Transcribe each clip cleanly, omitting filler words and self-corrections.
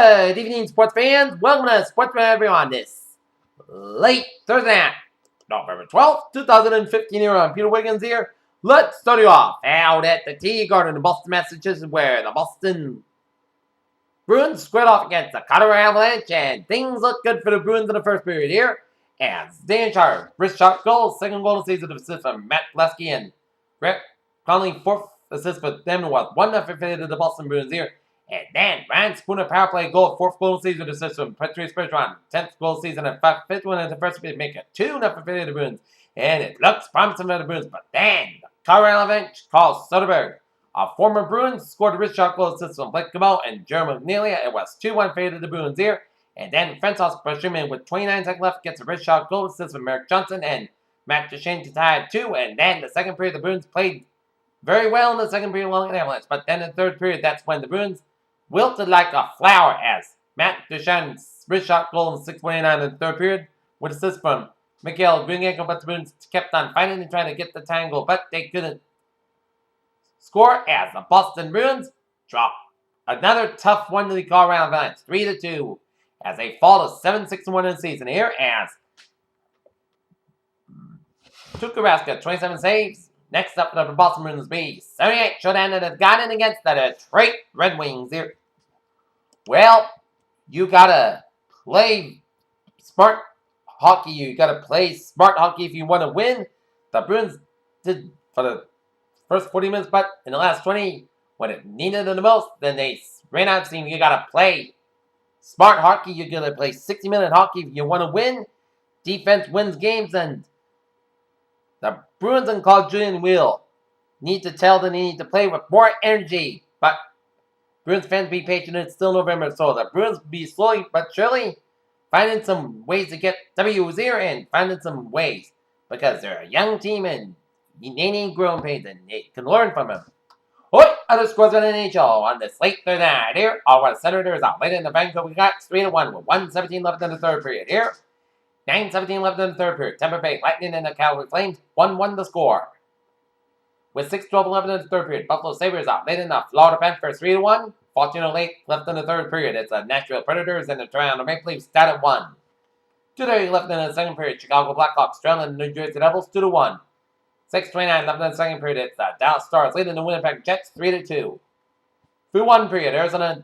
Good evening, sports fans. Welcome to Sports Everyone on this late Thursday night, November 12th, 2015 here on Peter Wiggins here. Let's start you off out at the Tea Garden in Boston, Massachusetts, where the Boston Bruins squared off against the Colorado Avalanche, and things look good for the Bruins in the first period here. As Dan Char, wrist shot goal, second goal of the season assist from Matt Plesky and Brett Conley, fourth assist for them was 1-0 to the Boston Bruins here. And then Ryan Spooner power play goal, fourth goal of the season assist from Patrice Bergeron, 10th goal of the season and fifth one in the first period, make it 2-0 to the Bruins. And it looks promising for the Bruins, but then the Colorado Avalanche calls Soderberg, a former Bruins, scored a wrist shot goal assist from Blake Cabot and Jeremy McNeely. It was 2-1 to the Bruins here. And then Francois Bergman with 29 seconds left gets a wrist shot goal assist from Merrick Johnson and Matt Duchene to tie at 2. And then the second period, the Bruins played very well in the second period along the Avalanche. But then in the third period, that's when the Bruins wilted like a flower as Matt Duchene's wrist shot goal in 6:29 in the third period with assist from Mikael Greenacre, but the Bruins kept on fighting and trying to get the tangle, but they couldn't score as the Boston Bruins drop another tough one to the Colorado Avalanche, 3-2, as they fall to 7-6-1 in the season here as Tuukka Rask 27 saves. Next up for the Boston Bruins be 78 shutdown that has gotten against the Detroit Red Wings here. Well, you gotta play smart hockey. You gotta play smart hockey if you want to win. The Bruins did for the first 40 minutes, but in the last 20, when it needed it the most, then they ran out of steam. You gotta play smart hockey. You gotta play 60-minute hockey if you want to win. Defense wins games, and the Bruins and Claude Julien will need to tell them they need to play with more energy. But Bruins fans, be patient. It's still November, so the Bruins will be slowly but surely finding some ways to get W's here and finding some ways because they're a young team and they need growing pains and they can learn from them. Alright, other scores on the NHL on this late Thursday night here. Our Senators out late in the Vancouver Canucks 3-1 with 1:17 left in the third period here. 9:17 left in the third period. Tampa Bay Lightning and the Calgary Flames 1-1 to score. With 6:12 left in the third period, Buffalo Sabres out late in the Florida Panthers 3-1. 14:08 left in the third period. It's the Nashville Predators and the Toronto Maple Leafs tied at 1. 2:30 left in the second period. Chicago Blackhawks trailing the New Jersey Devils 2-1. 6:29 left in the second period. It's the Dallas Stars leading the Winnipeg Jets 3-2. Through one period, Arizona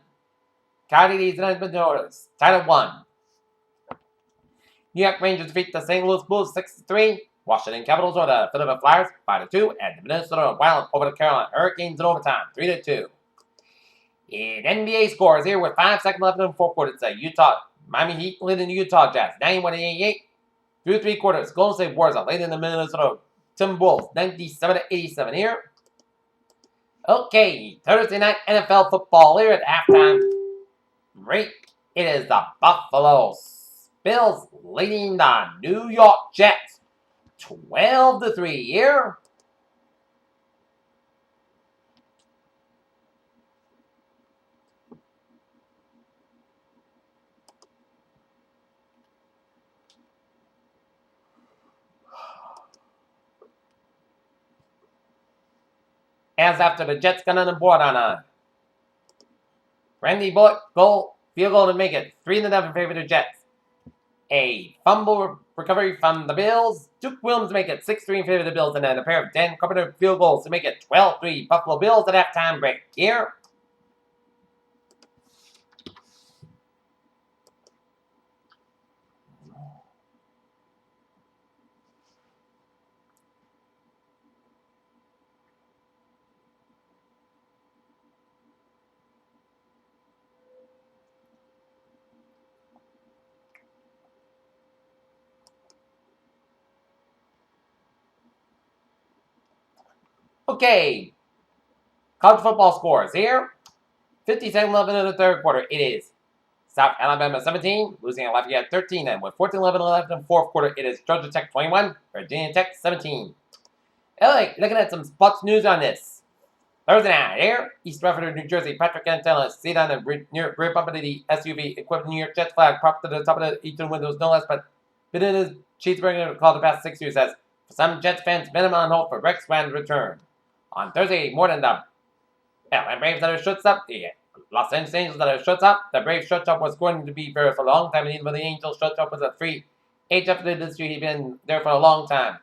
Coyotes and Edmonton Oilers tied at 1. New York Rangers defeat the St. Louis Blues 6-3. Washington Capitals over the Philadelphia Flyers 5-2. And the Minnesota Wild over the Carolina Hurricanes in overtime 3-2. In NBA scores here with 5 seconds left in the fourth quarter, it's the Miami Heat leading the Utah Jazz 91-88. Through 3 quarters, Golden State Warriors are leading the Minnesota Timberwolves 97-87 here. Okay, Thursday night NFL football here at halftime break. It is the Buffalo Bills leading the New York Jets 12-3 here. As after the Jets got on the board on a Randy Bullock field goal to make it 3-0 in favor of the Jets. A fumble recovery from the Bills. Duke Williams to make it 6-3 in favor of the Bills, and then a pair of Dan Carpenter field goals to make it 12-3 Buffalo Bills at halftime break here. Okay, college football scores here. 50 seconds left in the third quarter. It is South Alabama 17, losing at Lafayette 13, and with 14-11 left in the fourth quarter, it is Georgia Tech 21, Virginia Tech 17. Alright, looking at some sports news on this. Thursday night here, East Rutherford, New Jersey, Patrick Antelis, seat on the rear bumper of the SUV, equipped with New York Jets flag, propped to the top of the eastern windows, no less, but been in his cheeseburger called the past 6 years as, for some Jets fans, minimum on hope for Rex Rand's return. On Thursday morning, the Braves that are shortstop, the Los Angeles Angels that are shortstop. The Braves shortstop was going to be there for a long time, and even though the Angels shortstop was a free agent for the industry, he'd been there for a long time.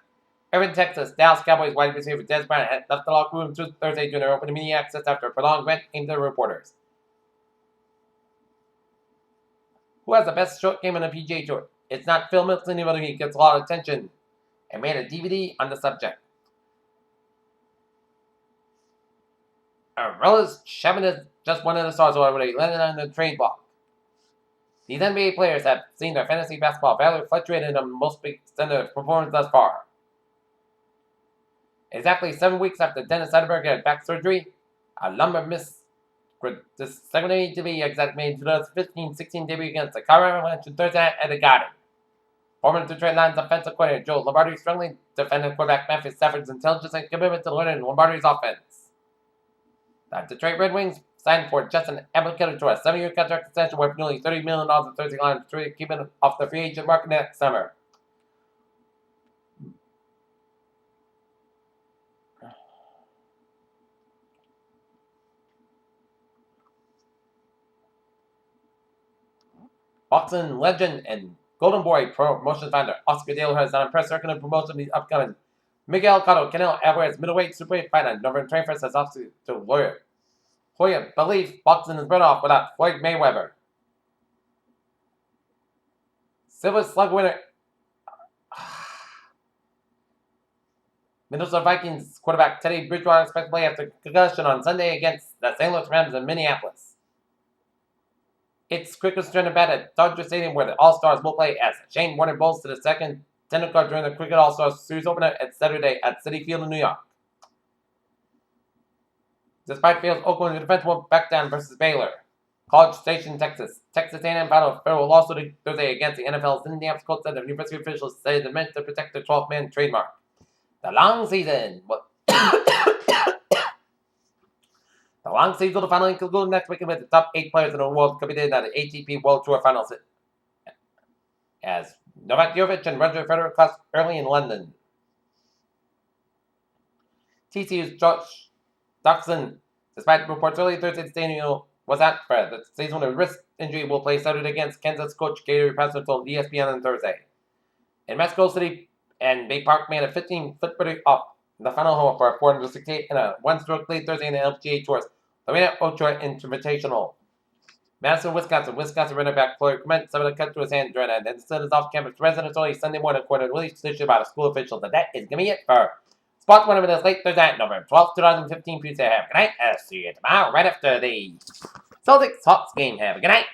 Irving, Texas, Dallas Cowboys wide receiver Des Bryant had left the locker room Thursday during their opening media access after a prolonged rant aimed at reporters. Who has the best short game on the PGA Tour? It's not Phil Mickelson, even though he gets a lot of attention, and made a DVD on the subject. Arelis Chapman is just one of the stars already landed on the trade block. These NBA players have seen their fantasy basketball value fluctuated in most extent of performance thus far. Exactly 7 weeks after Dennis Seidenberg had back surgery, a lumbar miss this second to be exact made 2015-16 debut against the Colorado Avalanche Thursday at the Garden. Former Detroit Lions offensive coordinator Joe Lombardi strongly defended quarterback Matthew Stafford's intelligence and commitment to learning Lombardi's offense. The Detroit Red Wings signed for Justin Abelkader to a 7-year contract extension worth nearly $30 million in Thursday line to keep him off the free agent market next summer. Boxing legend and Golden Boy promotion founder Oscar De La Hoya is on a press circuit promotion of the upcoming Miguel Cotto Canelo Alvarez middleweight superweight fight on November 21st as Oscar De La Hoya believes boxing is better off without Floyd Mayweather. Silver Slug winner Minnesota Vikings quarterback Teddy Bridgewater expected to play after concussion on Sunday against the St. Louis Rams in Minneapolis. It's cricket's turn to bat at Dodger Stadium, where the All-Stars will play as Shane Warner bowls to the second tender card during the Cricket All-Stars Series opener at Saturday at Citi Field in New York. Despite Field's Oakland defense won't back down versus Baylor. College Station, Texas. Texas A&M filed a federal lawsuit Thursday against the NFL's Indianapolis Colts that the university officials say they meant to protect their 12-man trademark. The long season The long season will finally conclude next weekend with the top 8 players in the world competing at the ATP World Tour Finals as Novak Djokovic and Roger Federer clash early in London. TCU's Josh Doxson, despite reports early Thursday stating was out for the season with a wrist injury, will play Saturday against Kansas coach Gary Patterson told ESPN on Thursday. In Mexico City and Bay Park made a 15-foot birdie off the final hole for a 468 and a one-stroke lead Thursday in the LPGA Tour's Lorena Ochoa Invitational. Madison, Wisconsin running back Floyd Clement suffered a cut to his hand during an incident off-campus residence early Sunday morning, according to a release issued by the school officials. And that is going to be it for Sports 1 minutes late Thursday, November 12th, 2015. Please have a good night. I'll see you tomorrow right after the Celtics Hawks game. Have a good night.